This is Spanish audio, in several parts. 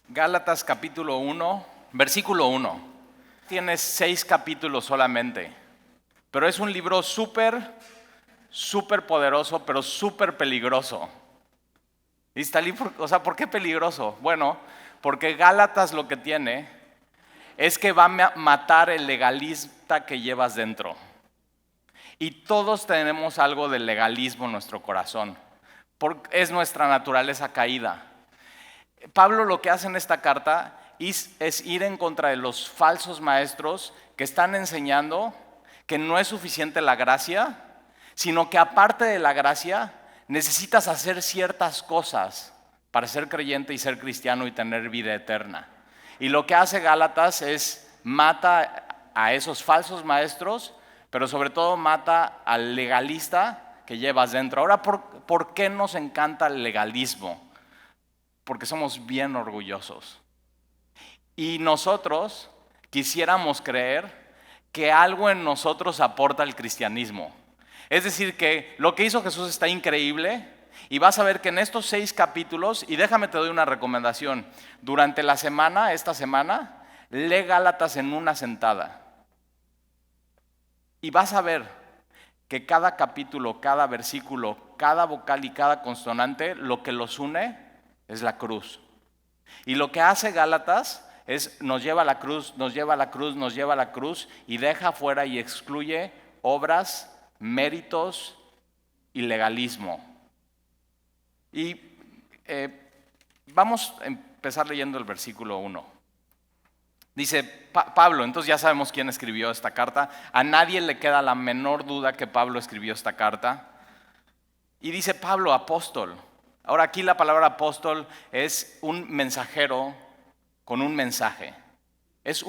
Gálatas capítulo 1, versículo 1. Tiene 6 capítulos solamente, pero es un libro súper poderoso, pero súper peligroso. Y está ¿por qué peligroso? Bueno, porque Gálatas lo que tiene es que va a matar el legalista que llevas dentro. Y todos tenemos algo de legalismo en nuestro corazón. Es nuestra naturaleza caída. Pablo lo que hace en esta carta es ir en contra de los falsos maestros que están enseñando que no es suficiente la gracia, sino que aparte de la gracia necesitas hacer ciertas cosas para ser creyente y ser cristiano y tener vida eterna. Y lo que hace Gálatas es mata a esos falsos maestros, pero sobre todo mata al legalista que llevas dentro. Ahora, ¿por qué nos encanta el legalismo? Porque somos bien orgullosos. Y nosotros quisiéramos creer que algo en nosotros aporta el cristianismo. Es decir, que lo que hizo Jesús está increíble y vas a ver que en estos 6 capítulos, y déjame te doy una recomendación, durante la semana, esta semana, lee Gálatas en una sentada. Y vas a ver que cada capítulo, cada versículo, cada vocal y cada consonante, lo que los une es la cruz. Y lo que hace Gálatas es nos lleva a la cruz, nos lleva a la cruz, nos lleva a la cruz y deja fuera y excluye obras, méritos y legalismo. Y vamos a empezar leyendo el versículo 1. Dice Pablo, entonces ya sabemos quién escribió esta carta. A nadie le queda la menor duda que Pablo escribió esta carta. Y dice Pablo, apóstol. Ahora aquí la palabra apóstol es un mensajero con un mensaje. Es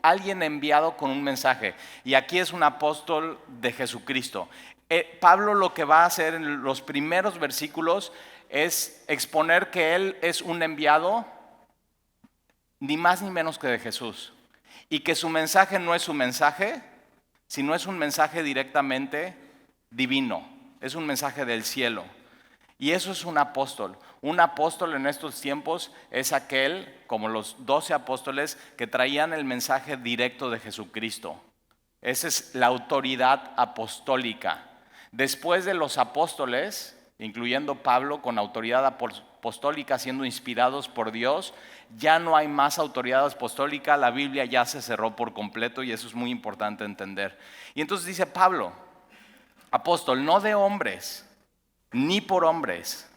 alguien enviado con un mensaje. Y aquí es un apóstol de Jesucristo. Pablo lo que va a hacer en los primeros versículos es exponer que él es un enviado ni más ni menos que de Jesús. Y que su mensaje no es su mensaje, sino es un mensaje directamente divino. Es un mensaje del cielo. Y eso es un apóstol. Un apóstol en estos tiempos es aquel, como los 12 apóstoles, que traían el mensaje directo de Jesucristo. Esa es la autoridad apostólica. Después de los apóstoles, incluyendo Pablo con autoridad apostólica, siendo inspirados por Dios, ya no hay más autoridad apostólica, la Biblia ya se cerró por completo y eso es muy importante entender. Y entonces dice Pablo, apóstol, no de hombres, ni por hombres,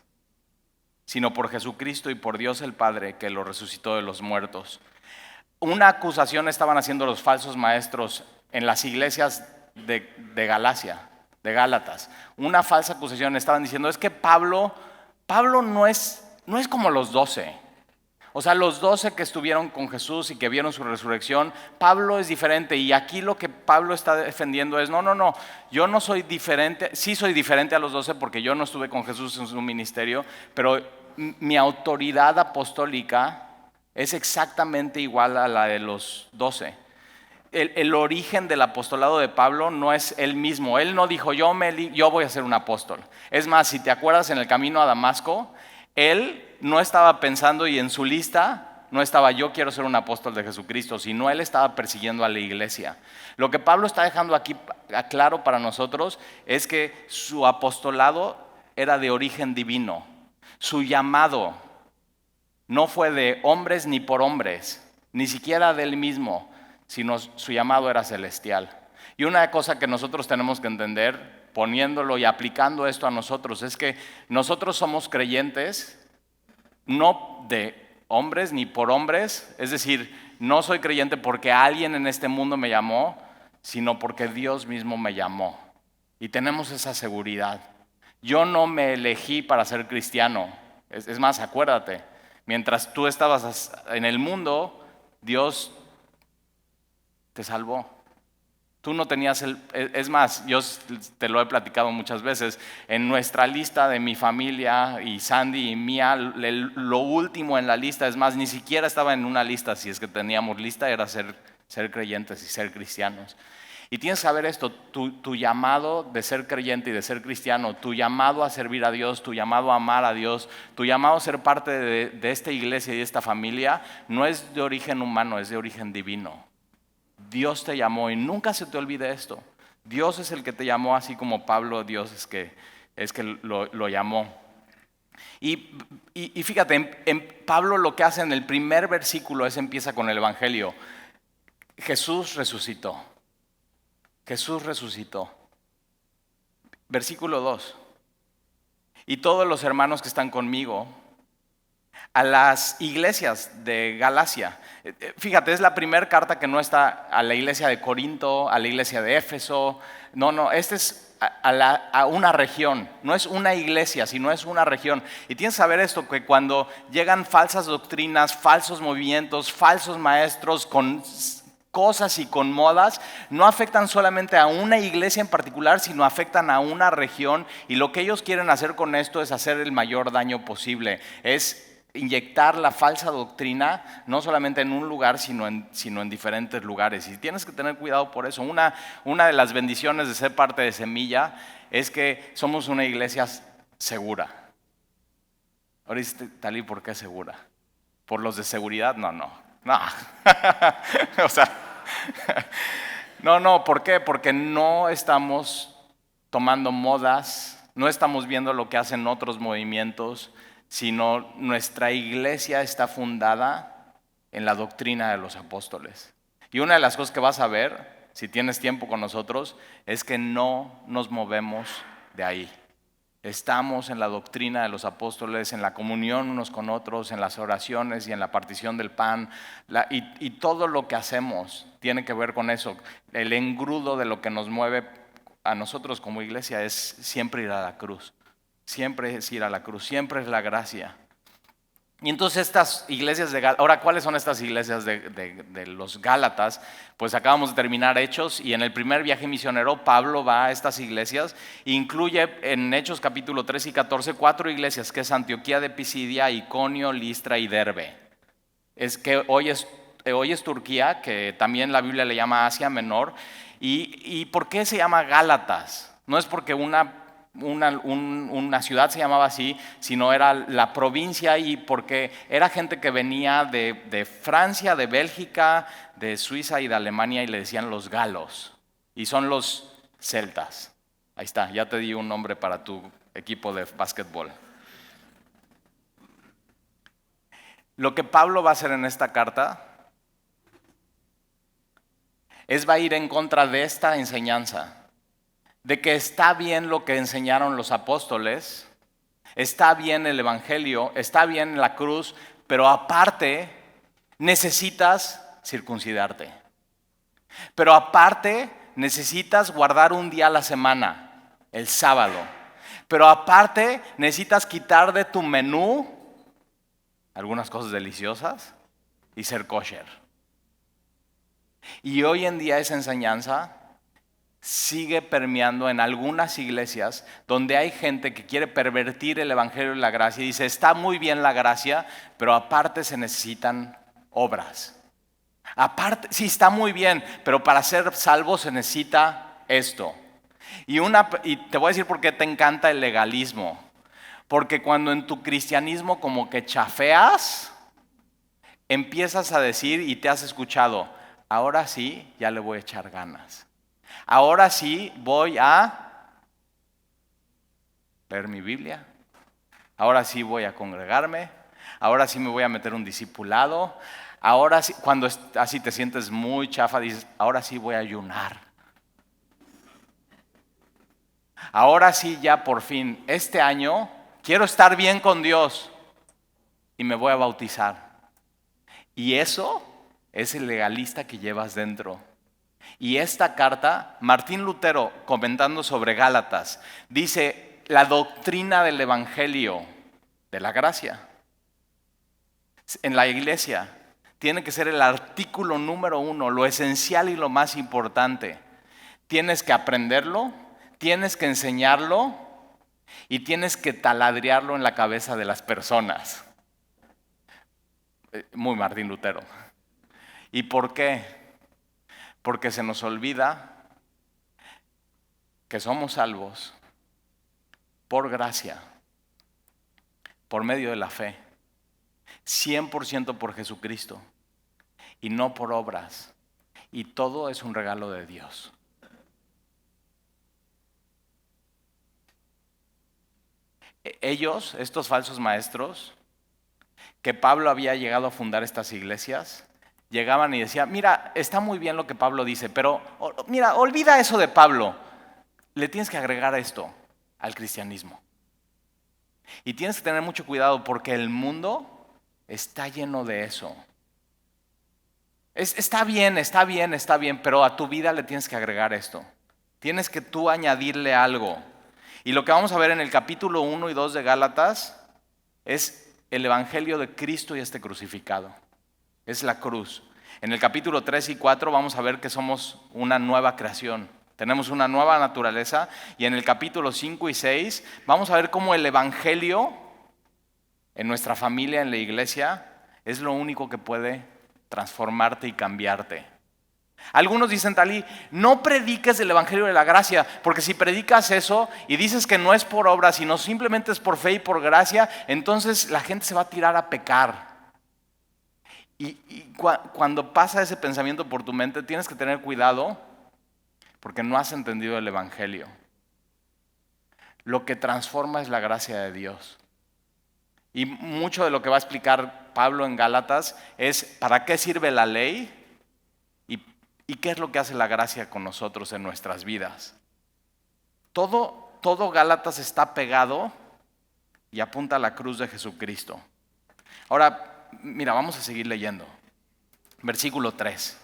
sino por Jesucristo y por Dios el Padre que lo resucitó de los muertos. Una acusación estaban haciendo los falsos maestros en las iglesias de Galacia, de Gálatas. Una falsa acusación, estaban diciendo, es que Pablo no es como los 12. O sea, los 12 que estuvieron con Jesús y que vieron su resurrección, Pablo es diferente. Y aquí lo que Pablo está defendiendo es, no, yo no soy diferente, sí soy diferente a los 12 porque yo no estuve con Jesús en su ministerio, pero mi autoridad apostólica es exactamente igual a la de los 12. El origen del apostolado de Pablo no es él mismo. Él no dijo, yo voy a ser un apóstol. Es más, si te acuerdas en el camino a Damasco, él no estaba pensando y en su lista no estaba yo quiero ser un apóstol de Jesucristo, sino él estaba persiguiendo a la iglesia. Lo que Pablo está dejando aquí claro para nosotros es que su apostolado era de origen divino. Su llamado no fue de hombres ni por hombres, ni siquiera de él mismo, sino su llamado era celestial. Y una cosa que nosotros tenemos que entender, poniéndolo y aplicando esto a nosotros, es que nosotros somos creyentes no de hombres ni por hombres, es decir, no soy creyente porque alguien en este mundo me llamó, sino porque Dios mismo me llamó. Y tenemos esa seguridad. Yo no me elegí para ser cristiano. Es más, acuérdate, mientras tú estabas en el mundo, Dios te salvó. Tú no tenías es más, yo te lo he platicado muchas veces, en nuestra lista de mi familia y Sandy y mía, lo último en la lista, es más, ni siquiera estaba en una lista, si es que teníamos lista, era ser creyentes y ser cristianos. Y tienes que saber esto, tu llamado de ser creyente y de ser cristiano, tu llamado a servir a Dios, tu llamado a amar a Dios, tu llamado a ser parte de esta iglesia y de esta familia, no es de origen humano, es de origen divino. Dios te llamó y nunca se te olvide esto. Dios es el que te llamó, así como Pablo, Dios es que lo llamó. Y fíjate, en Pablo lo que hace en el primer versículo empieza con el Evangelio. Jesús resucitó. Jesús resucitó. Versículo 2. Y todos los hermanos que están conmigo, a las iglesias de Galacia. Fíjate, es la primera carta que no está a la iglesia de Corinto, a la iglesia de Éfeso. No, este es a una región. No es una iglesia, sino es una región. Y tienes que saber esto, que cuando llegan falsas doctrinas, falsos movimientos, falsos maestros con cosas y con modas, no afectan solamente a una iglesia en particular, sino afectan a una región, y lo que ellos quieren hacer con esto es hacer el mayor daño posible, es inyectar la falsa doctrina, no solamente en un lugar, sino en diferentes lugares, y tienes que tener cuidado por eso. Una de las bendiciones de ser parte de Semilla es que somos una iglesia segura. Ahora dice, Talí, ¿por qué segura? ¿Por los de seguridad? No. O sea, no, ¿por qué? Porque no estamos tomando modas, no estamos viendo lo que hacen otros movimientos, sino nuestra iglesia está fundada en la doctrina de los apóstoles. Y una de las cosas que vas a ver, si tienes tiempo con nosotros, es que no nos movemos de ahí. Estamos en la doctrina de los apóstoles, en la comunión unos con otros, en las oraciones y en la partición del pan. Y todo lo que hacemos tiene que ver con eso. El engrudo de lo que nos mueve a nosotros como iglesia es siempre ir a la cruz. Siempre es ir a la cruz, siempre es la gracia. Y entonces estas iglesias de Gálatas, ahora, ¿cuáles son estas iglesias de los Gálatas? Pues acabamos de terminar Hechos, y en el primer viaje misionero Pablo va a estas iglesias e incluye en Hechos capítulo 3 y 14 4 iglesias, que es Antioquía de Pisidia, Iconio, Listra y Derbe. Es que hoy es Turquía, que también la Biblia le llama Asia Menor. ¿Y por qué se llama Gálatas? No es porque una ciudad se llamaba así, sino era la provincia, y porque era gente que venía de Francia, de Bélgica, de Suiza y de Alemania, y le decían los galos, y son los celtas. Ahí está, ya te di un nombre para tu equipo de básquetbol. Lo que Pablo va a hacer en esta carta va a ir en contra de esta enseñanza, de que está bien lo que enseñaron los apóstoles, está bien el evangelio, está bien la cruz, pero aparte necesitas circuncidarte. Pero aparte necesitas guardar un día a la semana, el sábado. Pero aparte necesitas quitar de tu menú algunas cosas deliciosas y ser kosher. Y hoy en día esa enseñanza sigue permeando en algunas iglesias donde hay gente que quiere pervertir el evangelio y la gracia y dice, está muy bien la gracia, pero aparte se necesitan obras. Aparte, sí, está muy bien, pero para ser salvo se necesita esto. Y te voy a decir por qué te encanta el legalismo. Porque cuando en tu cristianismo como que chafeas, empiezas a decir, y te has escuchado, ahora sí, ya le voy a echar ganas. Ahora sí voy a leer mi Biblia. Ahora sí voy a congregarme. Ahora sí me voy a meter un discipulado. Ahora sí, cuando así te sientes muy chafa, dices, ahora sí voy a ayunar. Ahora sí, ya por fin, este año quiero estar bien con Dios y me voy a bautizar. Y eso es el legalista que llevas dentro. Y esta carta, Martín Lutero, comentando sobre Gálatas, dice la doctrina del evangelio de la gracia en la iglesia tiene que ser el artículo número 1, lo esencial y lo más importante. Tienes que aprenderlo, tienes que enseñarlo y tienes que taladrearlo en la cabeza de las personas. Muy Martín Lutero. ¿Y por qué? Porque se nos olvida que somos salvos por gracia, por medio de la fe, 100% por Jesucristo y no por obras. Y todo es un regalo de Dios. Ellos, estos falsos maestros, que Pablo había llegado a fundar estas iglesias, llegaban y decían, mira, está muy bien lo que Pablo dice, pero mira, olvida eso de Pablo. Le tienes que agregar esto al cristianismo. Y tienes que tener mucho cuidado porque el mundo está lleno de eso. Está bien, pero a tu vida le tienes que agregar esto. Tienes que tú añadirle algo. Y lo que vamos a ver en el capítulo 1 y 2 de Gálatas es el evangelio de Cristo y este crucificado. Es la cruz. En el capítulo 3 y 4 vamos a ver que somos una nueva creación. Tenemos una nueva naturaleza. Y en el capítulo 5 y 6 vamos a ver cómo el evangelio en nuestra familia, en la iglesia, es lo único que puede transformarte y cambiarte. Algunos dicen, Talí, no prediques el evangelio de la gracia, porque si predicas eso y dices que no es por obra, sino simplemente es por fe y por gracia, entonces la gente se va a tirar a pecar. Cuando pasa ese pensamiento por tu mente, tienes que tener cuidado porque no has entendido el evangelio. Lo que transforma es la gracia de Dios. Y mucho de lo que va a explicar Pablo en Gálatas es para qué sirve la ley y qué es lo que hace la gracia con nosotros en nuestras vidas. Todo Gálatas está pegado y apunta a la cruz de Jesucristo. Ahora, mira, vamos a seguir leyendo. Versículo 3.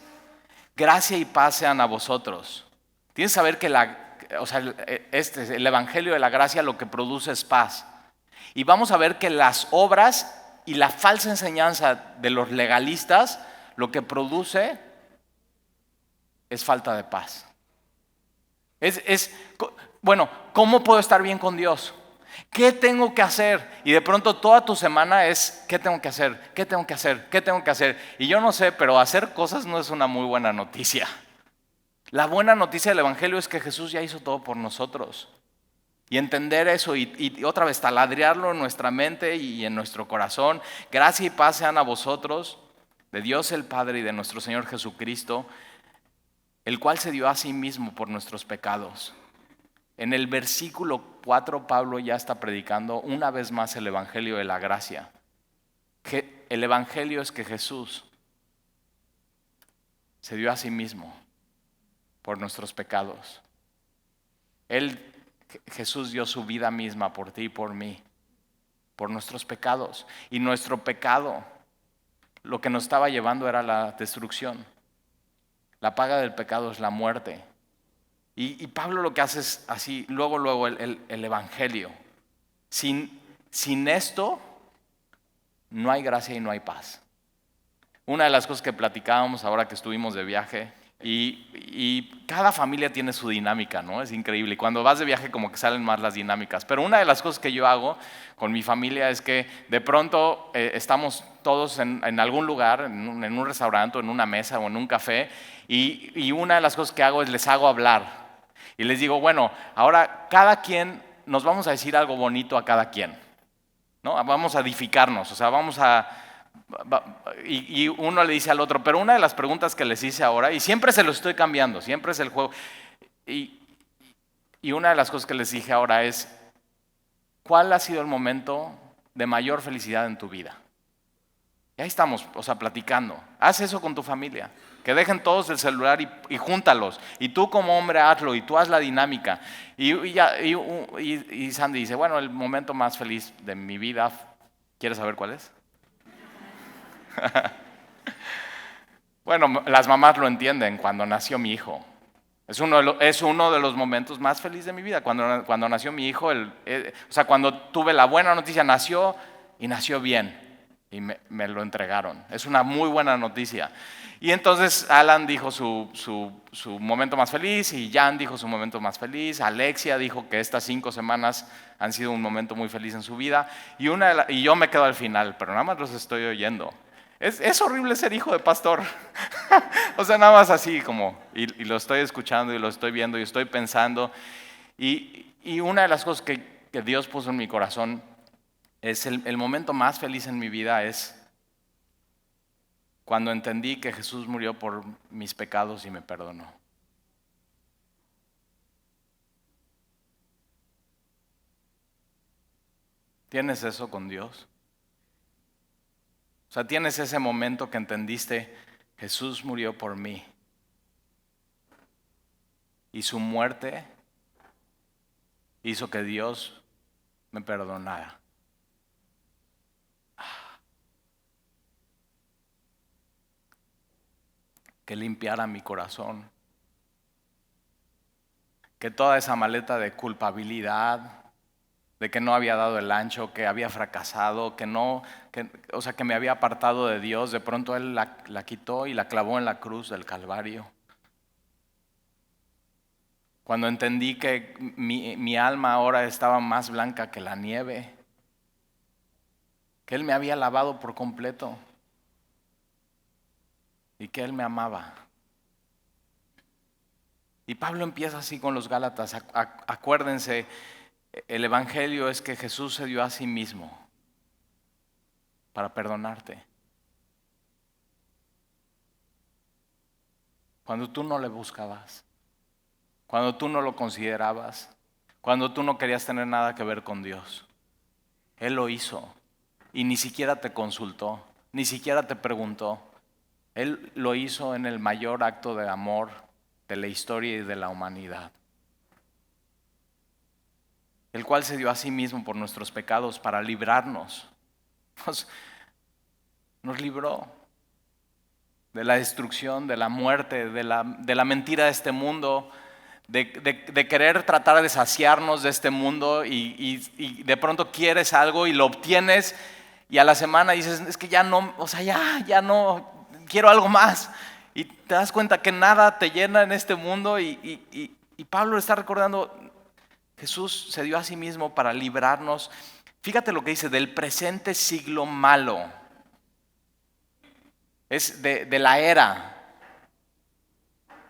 Gracia y paz sean a vosotros. Tienes que saber que el evangelio de la gracia lo que produce es paz. Y vamos a ver que las obras y la falsa enseñanza de los legalistas lo que produce es falta de paz. Bueno, ¿cómo puedo estar bien con Dios? ¿Qué tengo que hacer? Y de pronto toda tu semana es ¿qué tengo que hacer? ¿Qué tengo que hacer? ¿Qué tengo que hacer? Y yo no sé, pero hacer cosas no es una muy buena noticia. La buena noticia del evangelio es que Jesús ya hizo todo por nosotros. Y entender eso y otra vez taladrearlo en nuestra mente y en nuestro corazón. Gracia y paz sean a vosotros, de Dios el Padre y de nuestro Señor Jesucristo, el cual se dio a sí mismo por nuestros pecados. En el versículo 4 Pablo ya está predicando una vez más el evangelio de la gracia. El evangelio es que Jesús se dio a sí mismo por nuestros pecados. Jesús dio su vida misma por ti y por mí, por nuestros pecados. Y nuestro pecado, lo que nos estaba llevando era la destrucción. La paga del pecado es la muerte. Y Pablo lo que hace es así, luego el evangelio. Sin esto no hay gracia y no hay paz. Una de las cosas que platicábamos ahora que estuvimos de viaje, y cada familia tiene su dinámica, ¿no? Es increíble. Y cuando vas de viaje como que salen más las dinámicas. Pero una de las cosas que yo hago con mi familia es que de pronto estamos todos en algún lugar, en un restaurante, o en una mesa o en un café, y una de las cosas que hago es les hago hablar. Y les digo, bueno, ahora cada quien, nos vamos a decir algo bonito a cada quien, ¿no? Vamos a edificarnos, o sea, y uno le dice al otro, pero una de las preguntas que les hice ahora, y siempre se lo estoy cambiando, siempre es el juego, y una de las cosas que les dije ahora es, ¿cuál ha sido el momento de mayor felicidad en tu vida? Y ahí estamos, o sea, platicando. Haz eso con tu familia, que dejen todos el celular y júntalos, y tú como hombre hazlo, y tú haz la dinámica. Y Sandy dice, bueno, el momento más feliz de mi vida, ¿quieres saber cuál es? Bueno, las mamás lo entienden, cuando nació mi hijo. Es uno de los momentos más felices de mi vida, cuando nació mi hijo, o sea, cuando tuve la buena noticia, nació y nació bien, y me lo entregaron. Es una muy buena noticia. Y entonces Alan dijo su momento más feliz, y Jan dijo su momento más feliz, Alexia dijo que estas 5 semanas han sido un momento muy feliz en su vida, y yo me quedo al final, pero nada más los estoy oyendo. Es horrible ser hijo de pastor. O sea, nada más así como, y lo estoy escuchando y lo estoy viendo y estoy pensando. Y una de las cosas que Dios puso en mi corazón es el momento más feliz en mi vida es cuando entendí que Jesús murió por mis pecados y me perdonó. ¿Tienes eso con Dios? O sea, tienes ese momento que entendiste, Jesús murió por mí. Y su muerte hizo que Dios me perdonara. Que limpiara mi corazón. Que toda esa maleta de culpabilidad, de que no había dado el ancho, que había fracasado, que me había apartado de Dios, de pronto Él la quitó y la clavó en la cruz del Calvario. Cuando entendí que mi alma ahora estaba más blanca que la nieve, que Él me había lavado por completo y que Él me amaba. Y Pablo empieza así con los Gálatas. Acuérdense, el Evangelio es que Jesús se dio a sí mismo para perdonarte. Cuando tú no le buscabas, cuando tú no lo considerabas, cuando tú no querías tener nada que ver con Dios. Él lo hizo y ni siquiera te consultó, ni siquiera te preguntó. Él lo hizo en el mayor acto de amor de la historia y de la humanidad, el cual se dio a sí mismo por nuestros pecados para librarnos. Nos libró de la destrucción, de la muerte, de la mentira de este mundo, de querer tratar de saciarnos de este mundo y de pronto quieres algo y lo obtienes y a la semana dices, es que ya no, o sea, ya no, quiero algo más. Y te das cuenta que nada te llena en este mundo y Pablo está recordando, Jesús se dio a sí mismo para librarnos. Fíjate lo que dice, del presente siglo malo. Es de la era,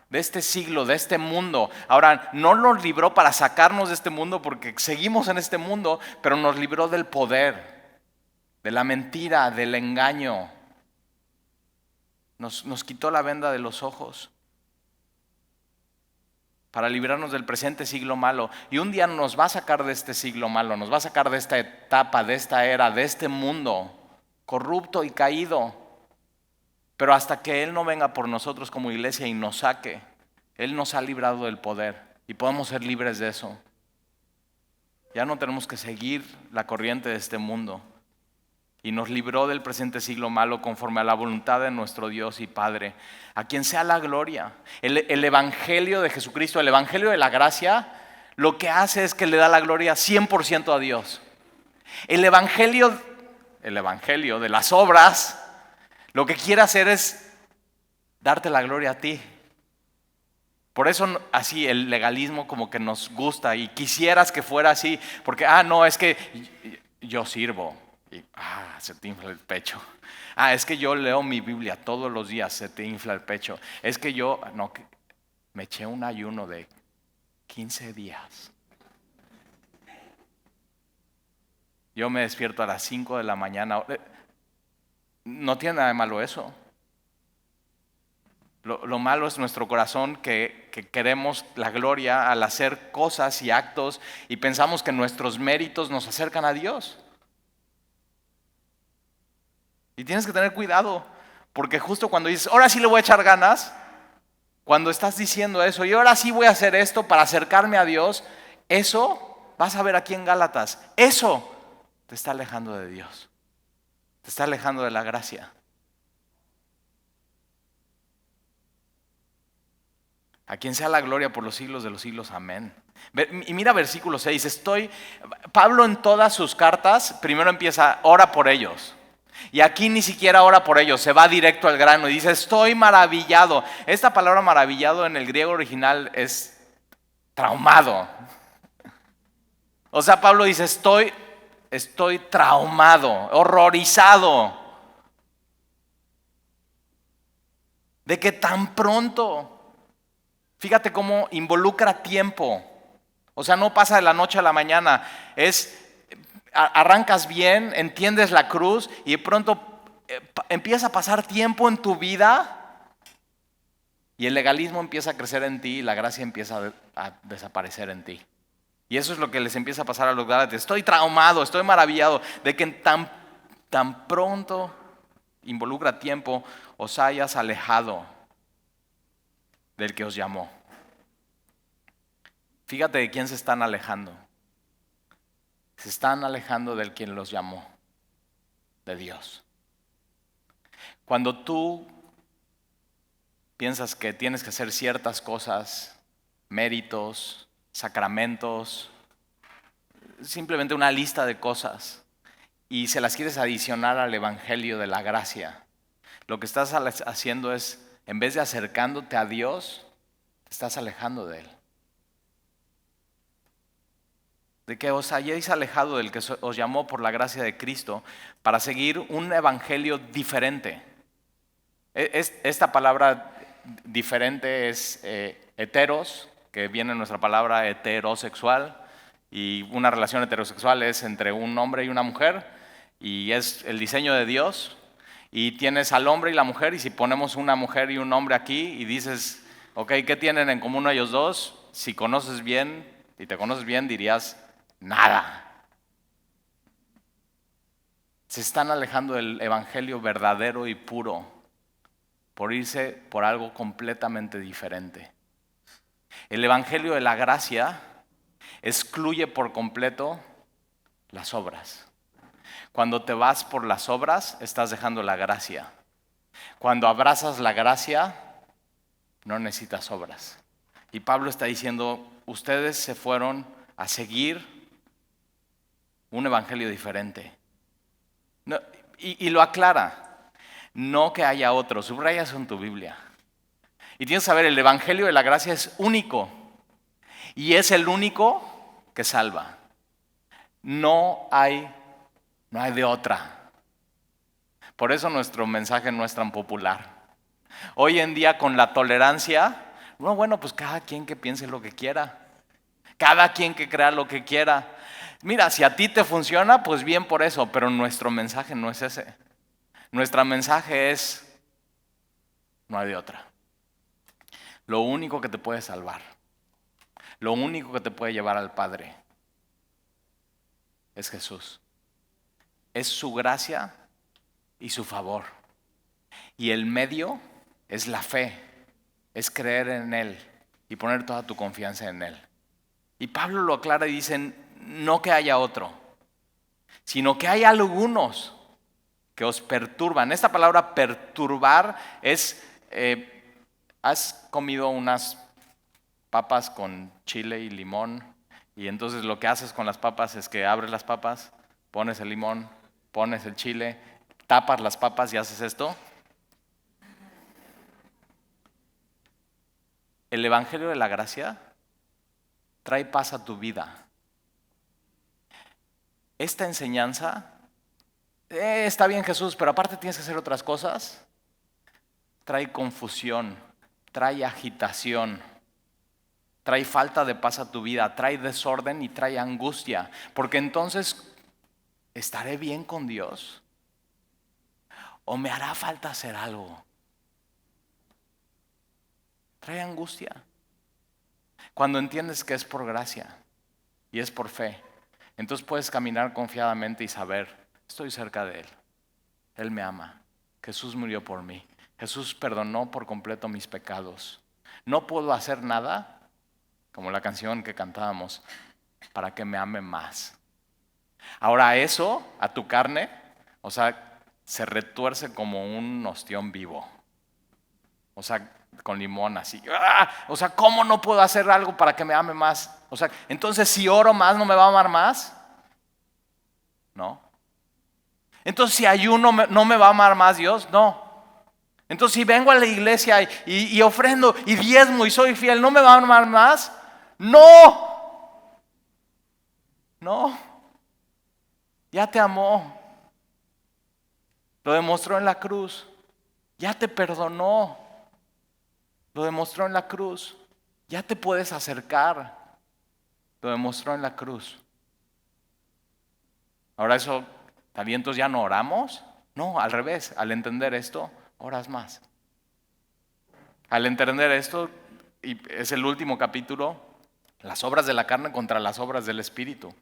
de este siglo, de este mundo. Ahora, no nos libró para sacarnos de este mundo porque seguimos en este mundo, pero nos libró del poder, de la mentira, del engaño. Nos quitó la venda de los ojos para librarnos del presente siglo malo. Y un día nos va a sacar de este siglo malo, nos va a sacar de esta etapa, de esta era, de este mundo corrupto y caído. Pero hasta que Él no venga por nosotros como iglesia y nos saque, Él nos ha librado del poder y podemos ser libres de eso. Ya no tenemos que seguir la corriente de este mundo. Y nos libró del presente siglo malo conforme a la voluntad de nuestro Dios y Padre, a quien sea la gloria. El Evangelio de Jesucristo, el Evangelio de la gracia, lo que hace es que le da la gloria 100% a Dios. El Evangelio de las obras, lo que quiere hacer es darte la gloria a ti. Por eso así el legalismo como que nos gusta y quisieras que fuera así, porque, no, es que yo sirvo. Y se te infla el pecho. Es que yo leo mi Biblia todos los días, se te infla el pecho. Es que me eché un ayuno de 15 días. Yo me despierto a las 5 de la mañana. No tiene nada de malo eso. Lo malo es nuestro corazón que queremos la gloria al hacer cosas y actos y pensamos que nuestros méritos nos acercan a Dios. Y tienes que tener cuidado, porque justo cuando dices, ahora sí le voy a echar ganas, cuando estás diciendo eso, y ahora sí voy a hacer esto para acercarme a Dios, eso, vas a ver aquí en Gálatas, eso te está alejando de Dios, te está alejando de la gracia. A quien sea la gloria por los siglos de los siglos, amén. Y mira versículo 6, Pablo en todas sus cartas, primero empieza, ora por ellos. Y aquí ni siquiera ora por ellos, se va directo al grano y dice, estoy maravillado. Esta palabra maravillado en el griego original es traumado. O sea, Pablo dice, estoy traumado, horrorizado. De que tan pronto, fíjate cómo involucra tiempo. O sea, no pasa de la noche a la mañana. Arrancas bien, entiendes la cruz y de pronto empieza a pasar tiempo en tu vida y el legalismo empieza a crecer en ti y la gracia empieza a desaparecer en ti. Y eso es lo que les empieza a pasar a los gálatas. Estoy traumado, estoy maravillado de que tan pronto involucra tiempo os hayas alejado del que os llamó. Fíjate de quién se están alejando. Se están alejando del quien los llamó, de Dios. Cuando tú piensas que tienes que hacer ciertas cosas, méritos, sacramentos, simplemente una lista de cosas, y se las quieres adicionar al evangelio de la gracia, lo que estás haciendo es, en vez de acercándote a Dios, te estás alejando de Él. De que os hayáis alejado del que os llamó por la gracia de Cristo para seguir un evangelio diferente. Esta palabra diferente es heteros, que viene en nuestra palabra heterosexual, y una relación heterosexual es entre un hombre y una mujer, y es el diseño de Dios, y tienes al hombre y la mujer, y si ponemos una mujer y un hombre aquí, y dices, ok, ¿qué tienen en común ellos dos? Si conoces bien, y te conoces bien, dirías, nada. Se están alejando del evangelio verdadero y puro por irse por algo completamente diferente. El evangelio de la gracia excluye por completo las obras. Cuando te vas por las obras, estás dejando la gracia. Cuando abrazas la gracia, no necesitas obras. Y Pablo está diciendo, ustedes se fueron a seguir un evangelio diferente. No, y lo aclara, no que haya otro, subraya eso en tu Biblia. Y tienes que saber, el evangelio de la gracia es único y es el único que salva. No hay de otra. Por eso nuestro mensaje no es tan popular. Hoy en día con la tolerancia, bueno, pues cada quien que piense lo que quiera. Cada quien que crea lo que quiera. Mira, si a ti te funciona, pues bien por eso, pero nuestro mensaje no es ese. Nuestro mensaje es, no hay de otra. Lo único que te puede salvar, lo único que te puede llevar al Padre, es Jesús. Es su gracia y su favor. Y el medio es la fe, es creer en Él y poner toda tu confianza en Él. Y Pablo lo aclara y dice, no que haya otro, sino que hay algunos que os perturban. Esta palabra perturbar es, has comido unas papas con chile y limón y entonces lo que haces con las papas es que abres las papas, pones el limón, pones el chile, tapas las papas y haces esto. El evangelio de la gracia trae paz a tu vida. Esta enseñanza, está bien Jesús, pero aparte tienes que hacer otras cosas, trae confusión, trae agitación, trae falta de paz a tu vida, trae desorden y trae angustia, porque entonces, ¿estaré bien con Dios? ¿O me hará falta hacer algo? Trae angustia. Cuando entiendes que es por gracia y es por fe, entonces puedes caminar confiadamente y saber, estoy cerca de Él. Él me ama. Jesús murió por mí. Jesús perdonó por completo mis pecados. No puedo hacer nada, como la canción que cantábamos, para que me ame más. Ahora eso, a tu carne, o sea, se retuerce como un ostión vivo. O sea, con limón así. ¡Ah! O sea, ¿cómo no puedo hacer algo para que me ame más? O sea, entonces si oro más, ¿no me va a amar más? No. Entonces si ayuno, ¿no me va a amar más Dios? No. Entonces si vengo a la iglesia y ofrendo y diezmo y soy fiel, ¿no me va a amar más? No. No. Ya te amó. Lo demostró en la cruz. Ya te perdonó. Lo demostró en la cruz. Ya te puedes acercar. Lo demostró en la cruz. Ahora eso, ¿también ya no oramos? No, al revés. Al entender esto, oras más. Al entender esto, y es el último capítulo, las obras de la carne contra las obras del Espíritu.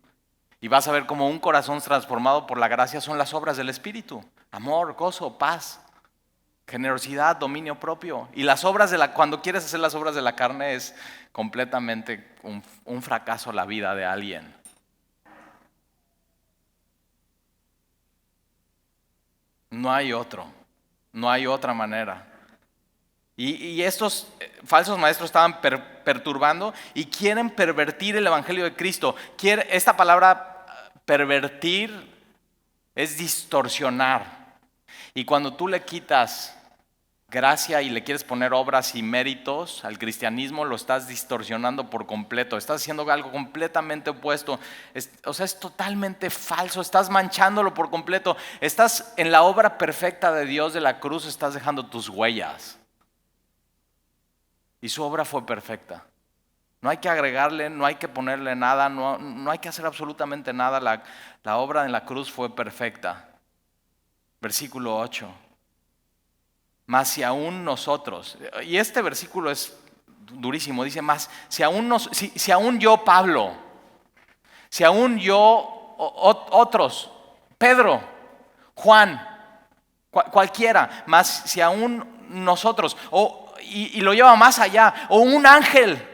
Y vas a ver cómo un corazón transformado por la gracia son las obras del Espíritu. Amor, gozo, paz, generosidad, dominio propio. Y las obras cuando quieres hacer las obras de la carne es completamente un fracaso la vida de alguien. No hay otra manera. Y estos falsos maestros estaban perturbando y quieren pervertir el evangelio de Cristo. Esta palabra pervertir es distorsionar. Y cuando tú le quitas gracia y le quieres poner obras y méritos al cristianismo, lo estás distorsionando por completo. Estás haciendo algo completamente opuesto. Es totalmente falso. Estás manchándolo por completo. Estás en la obra perfecta de Dios de la cruz, estás dejando tus huellas. Y su obra fue perfecta. No hay que agregarle, no hay que ponerle nada, no hay que hacer absolutamente nada. La obra en la cruz fue perfecta. Versículo 8. Mas si aún nosotros, y este versículo es durísimo, dice más, si aún yo, Pablo, si aún yo, otros, Pedro, Juan, cualquiera, más si aún nosotros, y lo lleva más allá, o un ángel.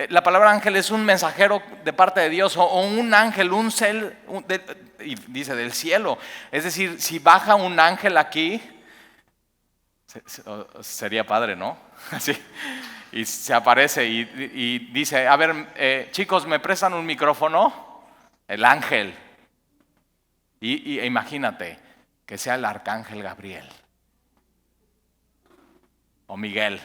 La palabra ángel es un mensajero de parte de Dios, o un ángel, y dice del cielo. Es decir, si baja un ángel aquí, sería padre, ¿no? Así. Y se aparece y dice, a ver, chicos, ¿me prestan un micrófono? El ángel. Y imagínate que sea el arcángel Gabriel o Miguel.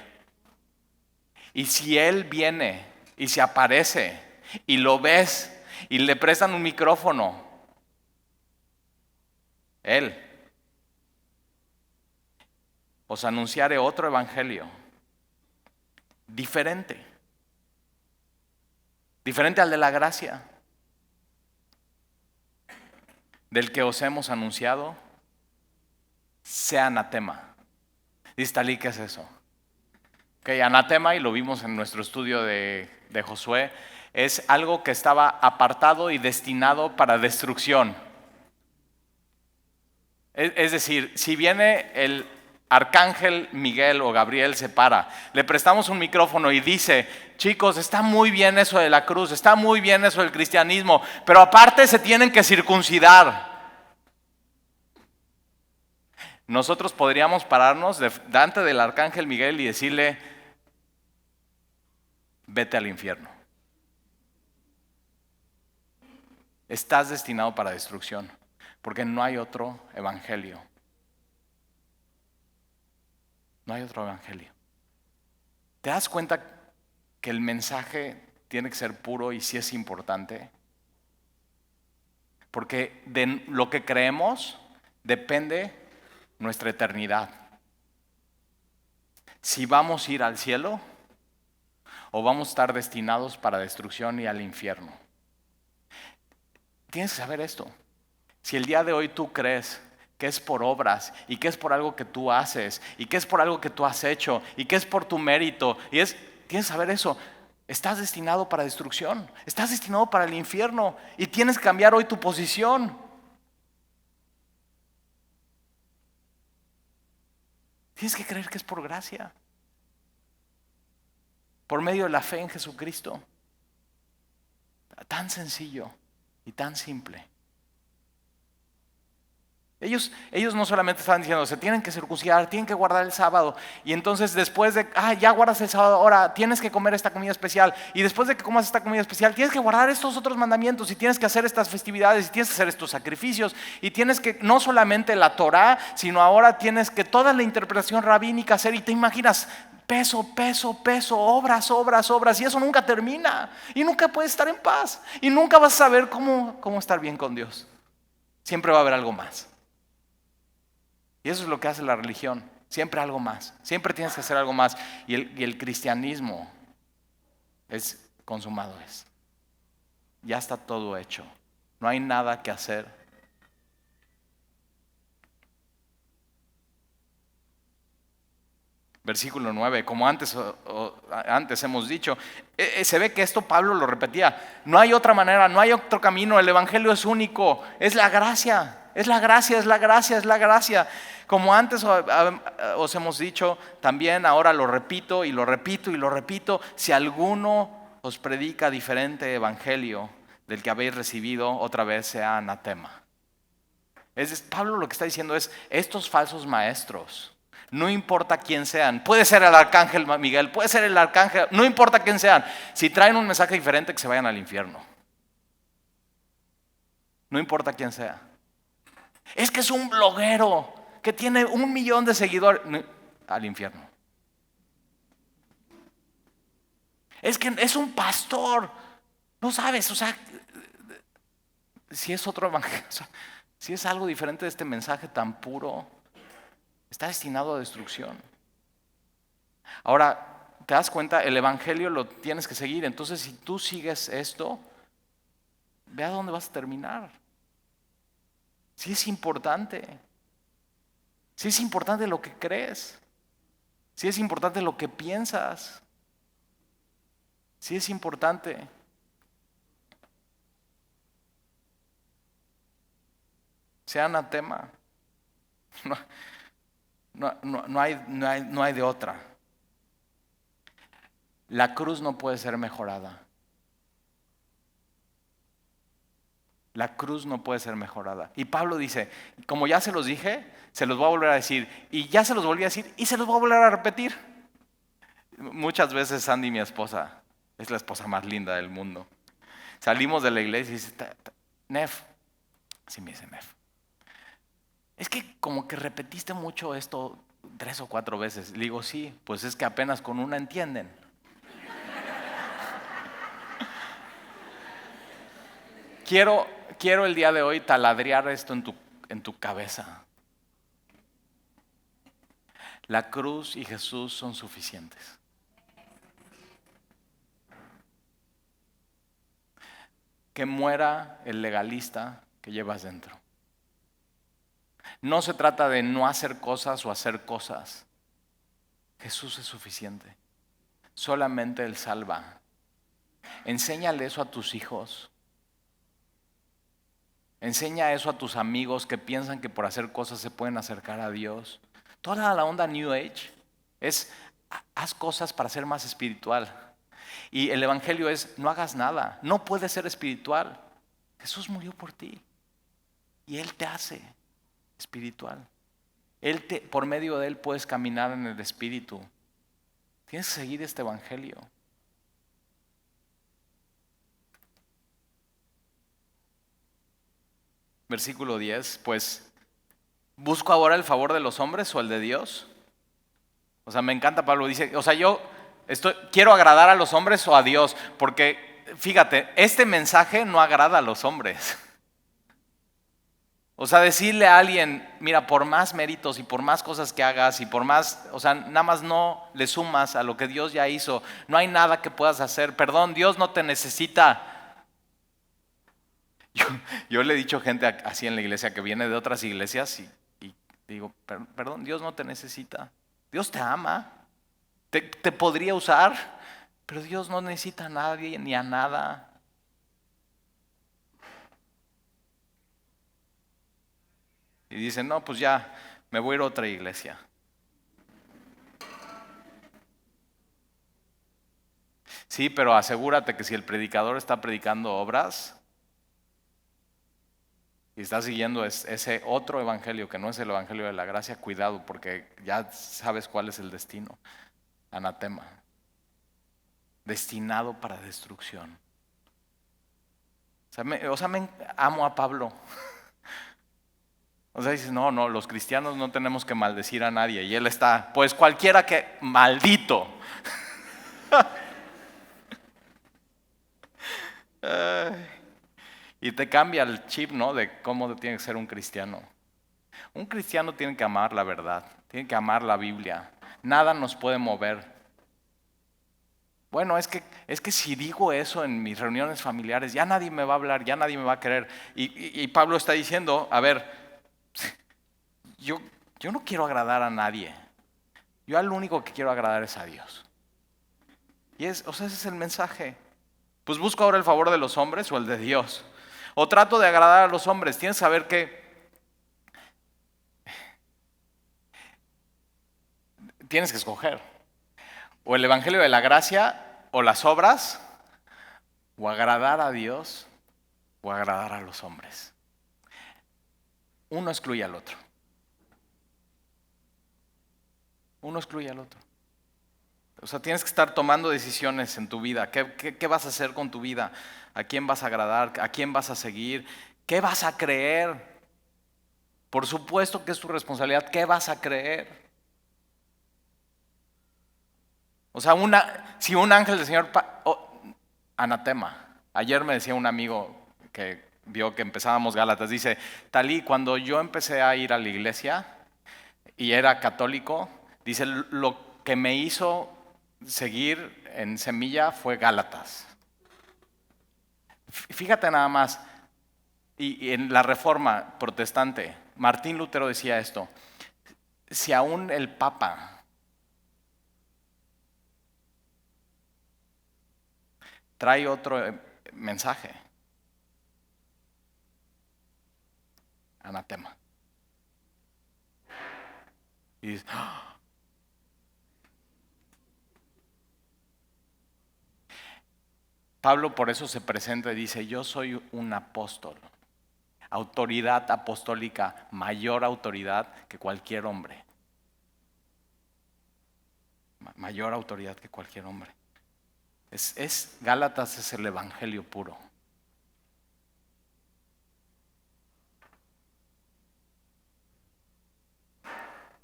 Y si él viene y se aparece y lo ves y le prestan un micrófono, él, os anunciaré otro evangelio diferente al de la gracia, del que os hemos anunciado, sea anatema. Dice Talí, ¿qué es eso? Okay, anatema, y lo vimos en nuestro estudio de Josué, es algo que estaba apartado y destinado para destrucción. Es decir, si viene el arcángel Miguel o Gabriel, se para, le prestamos un micrófono y dice, chicos, está muy bien eso de la cruz, está muy bien eso del cristianismo, pero aparte se tienen que circuncidar. Nosotros podríamos pararnos delante del arcángel Miguel y decirle, vete al infierno. Estás destinado para destrucción, porque no hay otro evangelio. No hay otro evangelio. ¿Te das cuenta que el mensaje tiene que ser puro y sí es importante? Porque de lo que creemos depende nuestra eternidad. Si vamos a ir al cielo o vamos a estar destinados para destrucción y al infierno. Tienes que saber esto. Si el día de hoy tú crees que es por obras y que es por algo que tú haces y que es por algo que tú has hecho y que es por tu mérito, tienes que saber eso. Estás destinado para destrucción, estás destinado para el infierno y tienes que cambiar hoy tu posición. Tienes que creer que es por gracia, por medio de la fe en Jesucristo. Tan sencillo y tan simple. Ellos no solamente estaban diciendo, se tienen que circuncidar, tienen que guardar el sábado. Y entonces después de, ya guardas el sábado, ahora tienes que comer esta comida especial. Y después de que comas esta comida especial, tienes que guardar estos otros mandamientos. Y tienes que hacer estas festividades, y tienes que hacer estos sacrificios. Y tienes que, no solamente la Torá, sino ahora tienes que toda la interpretación rabínica hacer. Y te imaginas, peso, obras. Y eso nunca termina. Y nunca puedes estar en paz. Y nunca vas a saber cómo estar bien con Dios. Siempre va a haber algo más. Y eso es lo que hace la religión, siempre algo más, siempre tienes que hacer algo más. Y el cristianismo es consumado. Ya está todo hecho. No hay nada que hacer. Versículo 9, como antes hemos dicho, se ve que esto Pablo lo repetía. No hay otra manera, no hay otro camino, el evangelio es único, es la gracia, es la gracia, es la gracia, es la gracia. Como antes os hemos dicho, también ahora lo repito y lo repito y lo repito, si alguno os predica diferente evangelio del que habéis recibido, otra vez sea anatema. Pablo lo que está diciendo es, estos falsos maestros, no importa quién sean, puede ser el arcángel Miguel, puede ser el arcángel, no importa quién sean, si traen un mensaje diferente, que se vayan al infierno. No importa quién sea. Es que es un bloguero que tiene 1 millón de seguidores, al infierno. Es que es un pastor, no sabes, o sea, si es otro evangelio, o sea, si es algo diferente de este mensaje tan puro, está destinado a destrucción. Ahora, ¿te das cuenta? El evangelio lo tienes que seguir. Entonces, si tú sigues esto, ve a dónde vas a terminar. Si es importante. Si es importante lo que crees. Si es importante lo que piensas. Si es importante. Sea anatema. No hay de otra. La cruz no puede ser mejorada. La cruz no puede ser mejorada. Y Pablo dice, como ya se los dije, se los voy a volver a decir. Y ya se los volví a decir y se los voy a volver a repetir. Muchas veces Sandy, mi esposa, es la esposa más linda del mundo. Salimos de la iglesia y dice, Nef, así me dice Nef, es que como que repetiste mucho esto 3 o 4 veces. Le digo, sí, pues es que apenas con una entienden. Quiero el día de hoy taladrear esto en tu cabeza. La cruz y Jesús son suficientes. Que muera el legalista que llevas dentro. No se trata de no hacer cosas o hacer cosas. Jesús es suficiente. Solamente Él salva. Enséñale eso a tus hijos. Enseña eso a tus amigos que piensan que por hacer cosas se pueden acercar a Dios. Toda la onda New Age es haz cosas para ser más espiritual. Y el evangelio es no hagas nada, no puedes ser espiritual. Jesús murió por ti y Él te hace espiritual. Por medio de Él puedes caminar en el espíritu. Tienes que seguir este evangelio. Versículo 10, pues, ¿busco ahora el favor de los hombres o el de Dios? O sea, me encanta Pablo, dice, o sea, yo quiero agradar a los hombres o a Dios, porque fíjate, este mensaje no agrada a los hombres. O sea, decirle a alguien, mira, por más méritos y por más cosas que hagas y por más, o sea, nada más no le sumas a lo que Dios ya hizo, no hay nada que puedas hacer, perdón, Dios no te necesita. Yo le he dicho a gente así en la iglesia que viene de otras iglesias y digo, perdón, Dios no te necesita. Dios te ama, te podría usar, pero Dios no necesita a nadie ni a nada. Y dicen, no, pues ya, me voy a ir a otra iglesia. Sí, pero asegúrate que si el predicador está predicando obras y está siguiendo ese otro evangelio que no es el evangelio de la gracia, cuidado, porque ya sabes cuál es el destino. Anatema. Destinado para destrucción. O sea, amo a Pablo. O sea, dices, no, los cristianos no tenemos que maldecir a nadie. Y él está, pues cualquiera que, maldito. Y te cambia el chip, ¿no? De cómo tiene que ser un cristiano. Un cristiano tiene que amar la verdad, tiene que amar la Biblia. Nada nos puede mover. Bueno, es que si digo eso en mis reuniones familiares, ya nadie me va a hablar, ya nadie me va a querer. Y Pablo está diciendo, a ver, yo, yo no quiero agradar a nadie. Yo al único que quiero agradar es a Dios. O sea, ese es el mensaje. Pues busco ahora el favor de los hombres o el de Dios. O trato de agradar a los hombres. Tienes que saber que tienes que escoger. O el evangelio de la gracia o las obras, o agradar a Dios o agradar a los hombres. Uno excluye al otro. Uno excluye al otro. O sea, tienes que estar tomando decisiones en tu vida. ¿Qué vas a hacer con tu vida? ¿A quién vas a agradar? ¿A quién vas a seguir? ¿Qué vas a creer? Por supuesto que es tu responsabilidad. ¿Qué vas a creer? O sea, si un ángel del Señor, anatema. Ayer me decía un amigo que vio que empezábamos Gálatas, dice, Talí, cuando yo empecé a ir a la iglesia y era católico, dice, lo que me hizo seguir en Semilla fue Gálatas. Fíjate nada más, y en la Reforma protestante, Martín Lutero decía esto, si aún el Papa trae otro mensaje, anatema. Y dices, ¡ah! Pablo por eso se presenta y dice, yo soy un apóstol, autoridad apostólica, mayor autoridad que cualquier hombre. Mayor autoridad que cualquier hombre. Gálatas es el evangelio puro.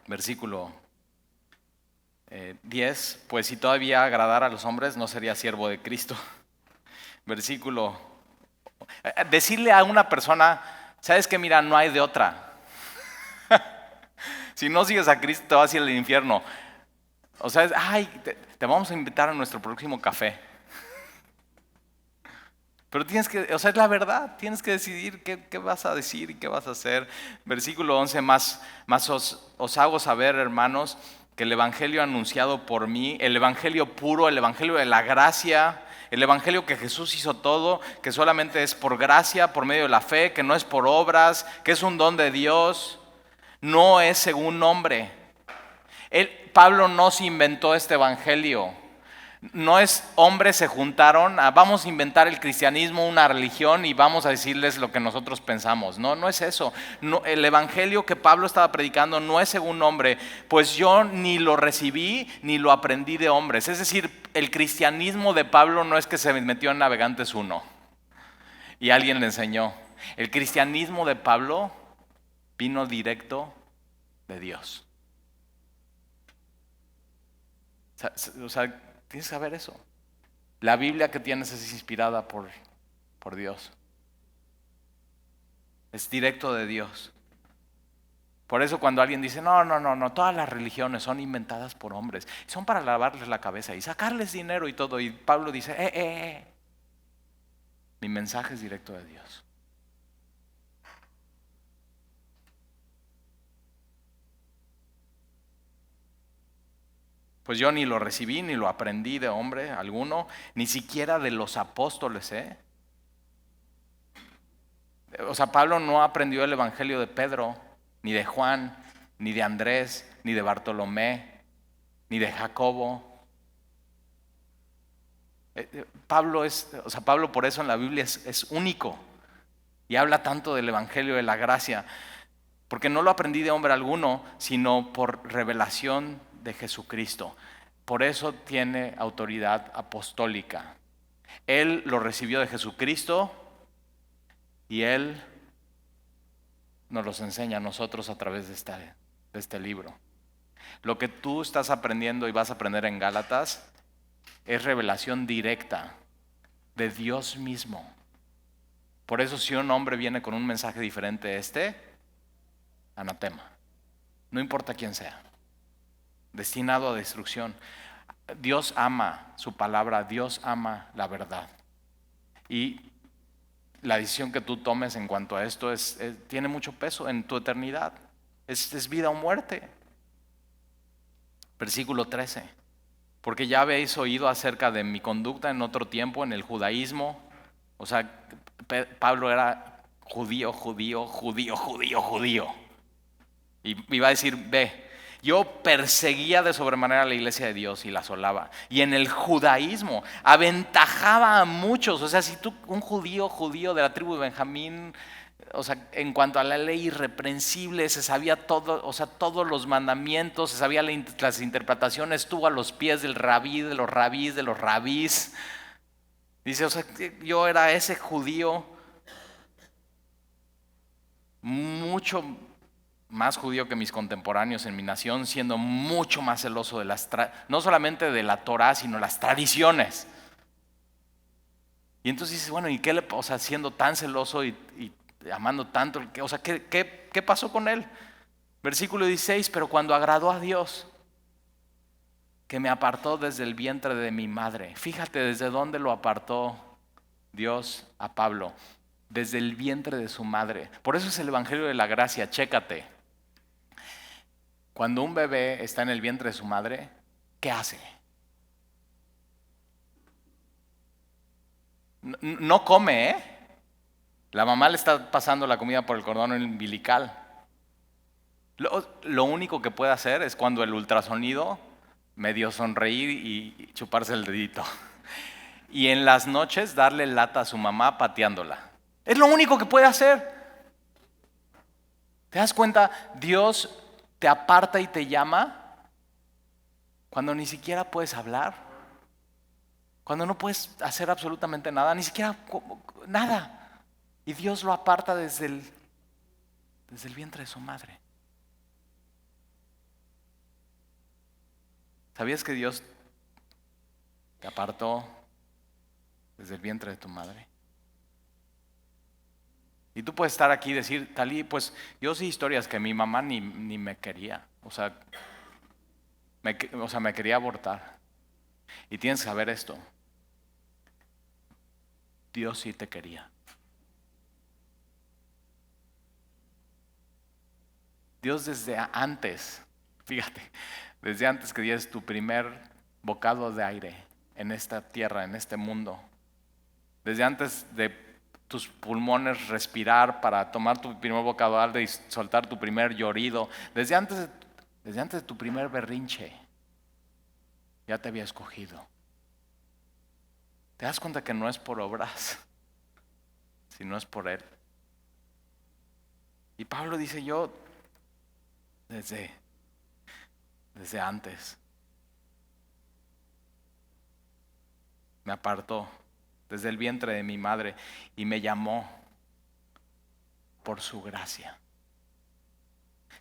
Versículo 10, pues si todavía agradara a los hombres no sería siervo de Cristo. Versículo, decirle a una persona, sabes que mira, no hay de otra. Si no sigues a Cristo te vas a ir al infierno. O sea, te vamos a invitar a nuestro próximo café. Pero tienes que, o sea, es la verdad, tienes que decidir qué vas a decir y qué vas a hacer. Versículo 11, más os hago saber, hermanos, que el evangelio anunciado por mí, el evangelio puro, el evangelio de la gracia, el evangelio que Jesús hizo todo, que solamente es por gracia, por medio de la fe, que no es por obras, que es un don de Dios, no es según hombre. Pablo no se inventó este evangelio. No es hombres se juntaron, vamos a inventar el cristianismo, una religión y vamos a decirles lo que nosotros pensamos. No, no es eso. No, el evangelio que Pablo estaba predicando no es según hombre, pues yo ni lo recibí ni lo aprendí de hombres. Es decir, el cristianismo de Pablo no es que se metió en Navegantes 1 y alguien le enseñó. El cristianismo de Pablo vino directo de Dios. O sea, tienes que saber eso. La Biblia que tienes es inspirada por Dios. Es directo de Dios. Por eso cuando alguien dice, no, todas las religiones son inventadas por hombres, son para lavarles la cabeza y sacarles dinero y todo. Y Pablo dice, mi mensaje es directo de Dios. Pues yo ni lo recibí, ni lo aprendí de hombre alguno, ni siquiera de los apóstoles, O sea, Pablo no aprendió el evangelio de Pedro, ni de Juan, ni de Andrés, ni de Bartolomé, ni de Jacobo. Pablo por eso en la Biblia es único y habla tanto del evangelio de la gracia, porque no lo aprendí de hombre alguno, sino por revelación de Jesucristo. Por eso tiene autoridad apostólica. Él lo recibió de Jesucristo y Él nos los enseña a nosotros a través de este libro. Lo que tú estás aprendiendo y vas a aprender en Gálatas es revelación directa de Dios mismo. Por eso si un hombre viene con un mensaje diferente a anatema. No importa quién sea. Destinado a destrucción. Dios ama su palabra, Dios ama la verdad. Y la decisión que tú tomes en cuanto a esto tiene mucho peso en tu eternidad. Es vida o muerte. Versículo 13. Porque ya habéis oído acerca de mi conducta en otro tiempo en el judaísmo. O sea, Pablo era judío. Y iba a decir, ve, yo perseguía de sobremanera a la iglesia de Dios y la asolaba. Y en el judaísmo aventajaba a muchos. O sea, si tú, un judío de la tribu de Benjamín, o sea, en cuanto a la ley irreprensible, se sabía todo, o sea, todos los mandamientos, se sabía las interpretaciones, estuvo a los pies del rabí, de los rabís. Dice, o sea, yo era ese judío mucho más judío que mis contemporáneos en mi nación, siendo mucho más celoso de no solamente de la Torá, sino las tradiciones. Y entonces dices, bueno, ¿y qué le, o sea, siendo tan celoso y amando tanto, o sea, ¿qué pasó con él? Versículo 16, pero cuando agradó a Dios, que me apartó desde el vientre de mi madre. Fíjate desde dónde lo apartó Dios a Pablo, desde el vientre de su madre. Por eso es el Evangelio de la Gracia, chécate. Cuando un bebé está en el vientre de su madre, ¿qué hace? No come, ¿eh? La mamá le está pasando la comida por el cordón umbilical. Lo único que puede hacer es cuando el ultrasonido medio sonreír y chuparse el dedito. Y en las noches darle lata a su mamá pateándola. Es lo único que puede hacer. ¿Te das cuenta? Dios te aparta y te llama cuando ni siquiera puedes hablar, cuando no puedes hacer absolutamente nada, ni siquiera nada. Y Dios lo aparta desde el vientre de su madre. ¿Sabías que Dios te apartó desde el vientre de tu madre? Y tú puedes estar aquí y decir, Talí, pues yo sé historias que mi mamá ni me quería. O sea, me quería abortar. Y tienes que saber esto. Dios sí te quería. Dios desde antes, fíjate, desde antes que dieras tu primer bocado de aire en esta tierra, en este mundo, desde antes de tus pulmones respirar para tomar tu primer bocado de aire y soltar tu primer llorido, desde antes de tu primer berrinche, ya te había escogido. ¿Te das cuenta que no es por obras, sino es por Él? Y Pablo dice, yo desde antes me apartó desde el vientre de mi madre y me llamó por su gracia.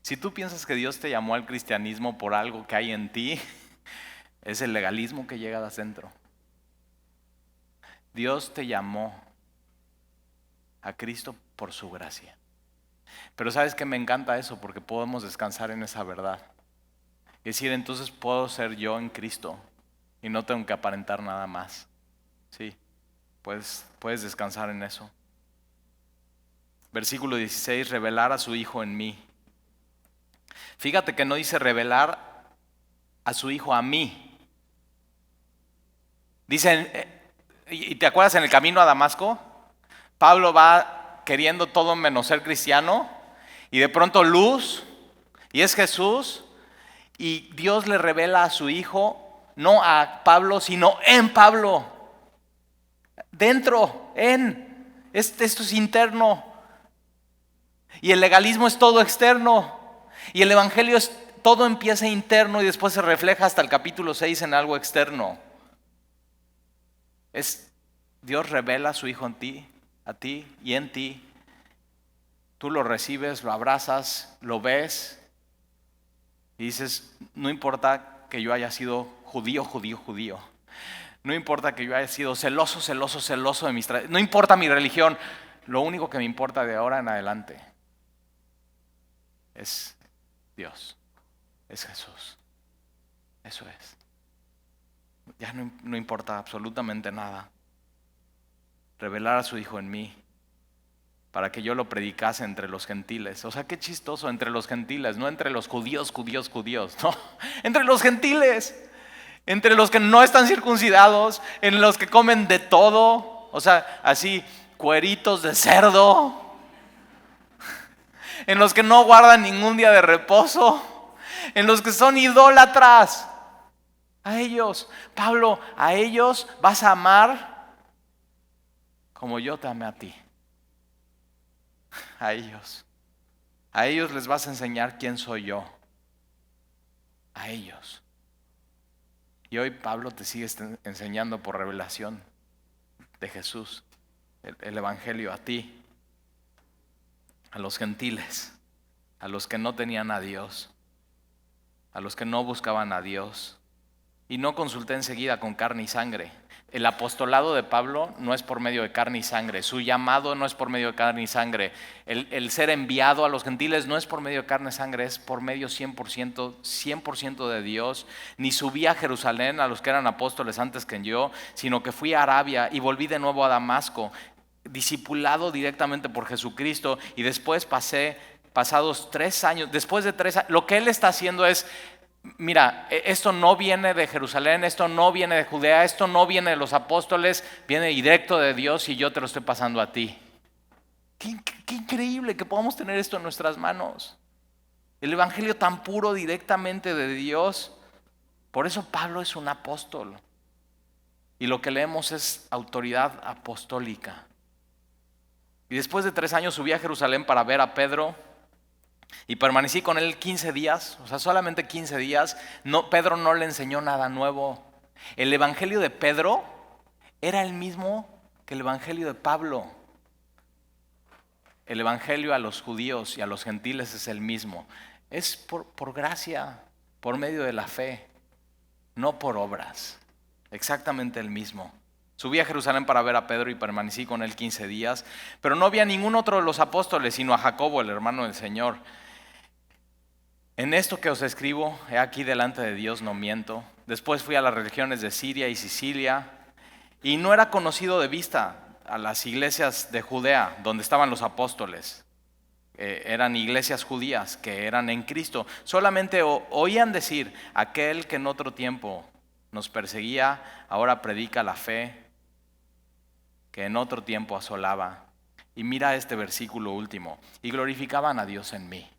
Si tú piensas que Dios te llamó al cristianismo por algo que hay en ti, es el legalismo que llega de adentro. Dios te llamó a Cristo por su gracia. Pero ¿sabes qué? Me encanta eso porque podemos descansar en esa verdad. Es decir, entonces puedo ser yo en Cristo y no tengo que aparentar nada más. Sí, puedes descansar en eso. Versículo 16, revelar a su Hijo en mí. Fíjate que no dice revelar a su Hijo a mí. Dice, ¿y te acuerdas en el camino a Damasco? Pablo va queriendo todo menos ser cristiano y de pronto luz, y es Jesús, y Dios le revela a su Hijo, no a Pablo, sino en Pablo. Dentro, esto es interno. Y el legalismo es todo externo. Y el evangelio todo empieza interno y después se refleja hasta el capítulo 6 en algo externo. Dios revela a su Hijo en ti, a ti y en ti. Tú lo recibes, lo abrazas, lo ves y dices, no importa que yo haya sido judío. No importa que yo haya sido celoso de mis tradiciones. No importa mi religión. Lo único que me importa de ahora en adelante es Dios, es Jesús. Eso es. Ya no importa absolutamente nada. Revelar a su Hijo en mí, para que yo lo predicase entre los gentiles. O sea, qué chistoso, entre los gentiles, no entre los judíos, no, entre los gentiles, entre los que no están circuncidados, en los que comen de todo, o sea, así, cueritos de cerdo, en los que no guardan ningún día de reposo, en los que son idólatras. A ellos, Pablo, a ellos vas a amar como yo te amé a ti. A ellos les vas a enseñar quién soy yo. A ellos. Y hoy Pablo te sigue enseñando por revelación de Jesús, el Evangelio a ti, a los gentiles, a los que no tenían a Dios, a los que no buscaban a Dios. Y no consulté enseguida con carne y sangre. El apostolado de Pablo no es por medio de carne y sangre. Su llamado no es por medio de carne y sangre. El ser enviado a los gentiles no es por medio de carne y sangre, es por medio 100% de Dios. Ni subí a Jerusalén a los que eran apóstoles antes que yo, sino que fui a Arabia y volví de nuevo a Damasco, discipulado directamente por Jesucristo. Y después pasados 3 años, después de 3 años, lo que él está haciendo es: mira, esto no viene de Jerusalén, esto no viene de Judea, esto no viene de los apóstoles, viene directo de Dios y yo te lo estoy pasando a ti. Qué increíble que podamos tener esto en nuestras manos. El evangelio tan puro directamente de Dios. Por eso Pablo es un apóstol. Y lo que leemos es autoridad apostólica. Y después de 3 años subí a Jerusalén para ver a Pedro. Y permanecí con él 15 días, o sea, solamente 15 días. Pedro no le enseñó nada nuevo. El evangelio de Pedro era el mismo que el evangelio de Pablo. El evangelio a los judíos y a los gentiles es el mismo. Es por gracia, por medio de la fe, no por obras. Exactamente el mismo. Subí a Jerusalén para ver a Pedro y permanecí con él 15 días, pero no vi a ningún otro de los apóstoles, sino a Jacobo, el hermano del Señor. En esto que os escribo, he aquí delante de Dios no miento. Después fui a las regiones de Siria y Sicilia, y no era conocido de vista a las iglesias de Judea, donde estaban los apóstoles. Eran iglesias judías que eran en Cristo. Solamente oían decir: aquel que en otro tiempo nos perseguía, ahora predica la fe que en otro tiempo asolaba. Y mira este versículo último: y glorificaban a Dios en mí.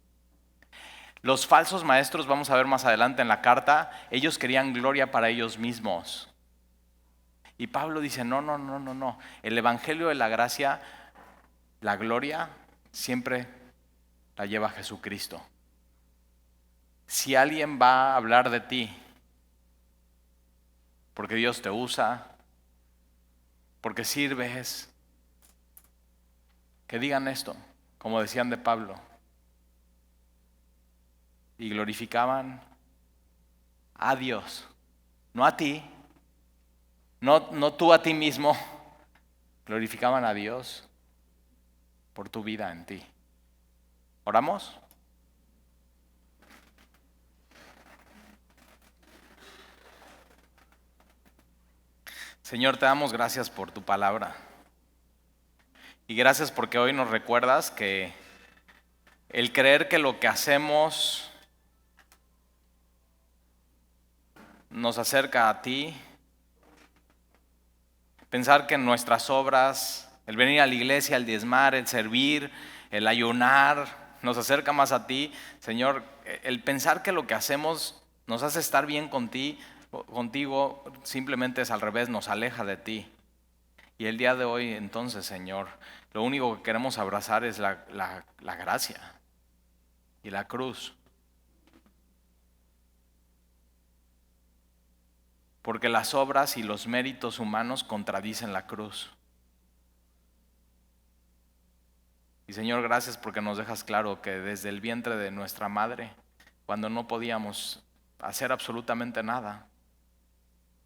Los falsos maestros, vamos a ver más adelante en la carta, ellos querían gloria para ellos mismos. Y Pablo dice: no. El evangelio de la gracia, la gloria, siempre la lleva Jesucristo. Si alguien va a hablar de ti, porque Dios te usa, porque sirves, que digan esto, como decían de Pablo: y glorificaban a Dios, no a ti, no tú a ti mismo, glorificaban a Dios por tu vida en ti. ¿Oramos? Señor, te damos gracias por tu palabra. Y gracias porque hoy nos recuerdas que el creer que lo que hacemos nos acerca a ti, pensar que nuestras obras, el venir a la iglesia, el diezmar, el servir, el ayunar, nos acerca más a ti. Señor, el pensar que lo que hacemos nos hace estar bien contigo, simplemente es al revés, nos aleja de ti. Y el día de hoy, entonces, Señor, lo único que queremos abrazar es la gracia y la cruz. Porque las obras y los méritos humanos contradicen la cruz. Y Señor, gracias porque nos dejas claro que desde el vientre de nuestra madre, cuando no podíamos hacer absolutamente nada,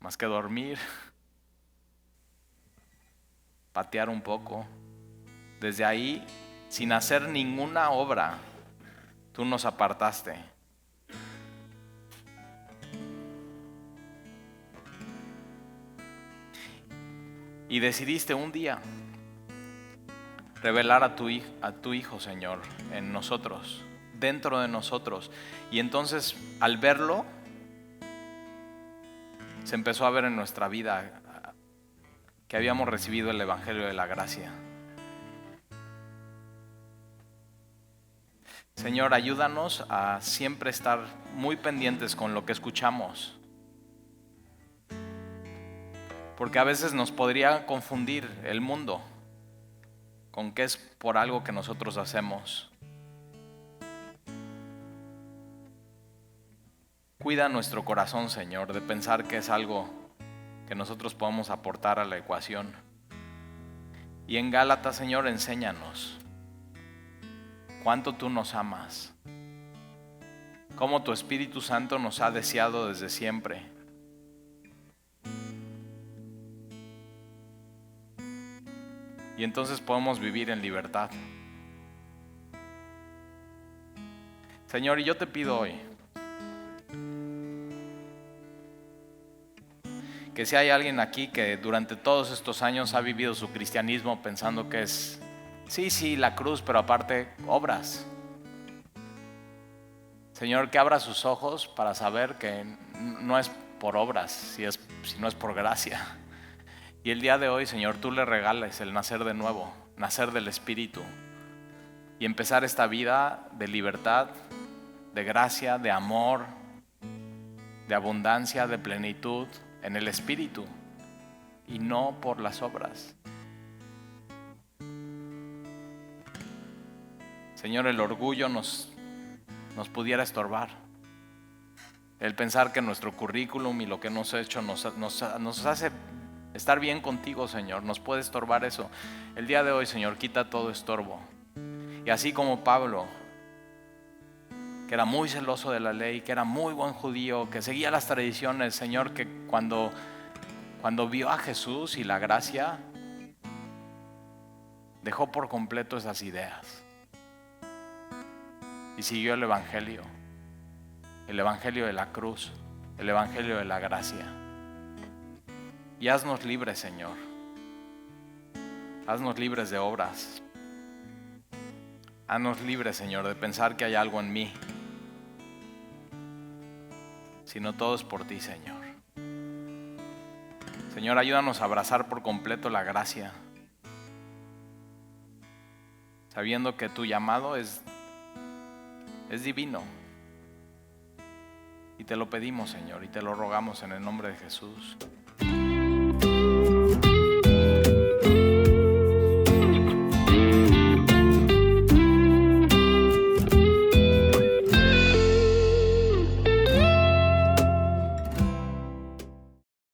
más que dormir, patear un poco, desde ahí, sin hacer ninguna obra, tú nos apartaste. Y decidiste un día revelar a tu Hijo, Señor, en nosotros, dentro de nosotros. Y entonces, al verlo, se empezó a ver en nuestra vida que habíamos recibido el Evangelio de la gracia. Señor, ayúdanos a siempre estar muy pendientes con lo que escuchamos, porque a veces nos podría confundir el mundo con que es por algo que nosotros hacemos. Cuida nuestro corazón, Señor, de pensar que es algo que nosotros podemos aportar a la ecuación. Y en Gálatas, Señor, enséñanos cuánto tú nos amas, cómo tu Espíritu Santo nos ha deseado desde siempre. Y entonces podemos vivir en libertad. Señor, y yo te pido hoy que si hay alguien aquí que durante todos estos años ha vivido su cristianismo pensando que es, sí, la cruz, pero aparte obras. Señor, que abra sus ojos para saber que no es por obras, si no es por gracia. Y el día de hoy, Señor, tú le regales el nacer de nuevo, nacer del Espíritu y empezar esta vida de libertad, de gracia, de amor, de abundancia, de plenitud en el Espíritu y no por las obras. Señor, el orgullo nos pudiera estorbar. El pensar que nuestro currículum y lo que hemos hecho nos hace estar bien contigo, Señor, nos puede estorbar eso. El día de hoy, Señor, quita todo estorbo. Y así como Pablo, que era muy celoso de la ley, que era muy buen judío, que seguía las tradiciones, Señor, que cuando vio a Jesús y la gracia, dejó por completo esas ideas y siguió el Evangelio de la cruz, el Evangelio de la gracia. Y haznos libres, Señor. Haznos libres de obras. Haznos libres, Señor, de pensar que hay algo en mí, sino todo es por ti, Señor. Señor, ayúdanos a abrazar por completo la gracia, sabiendo que tu llamado es divino. Y te lo pedimos, Señor, y te lo rogamos en el nombre de Jesús.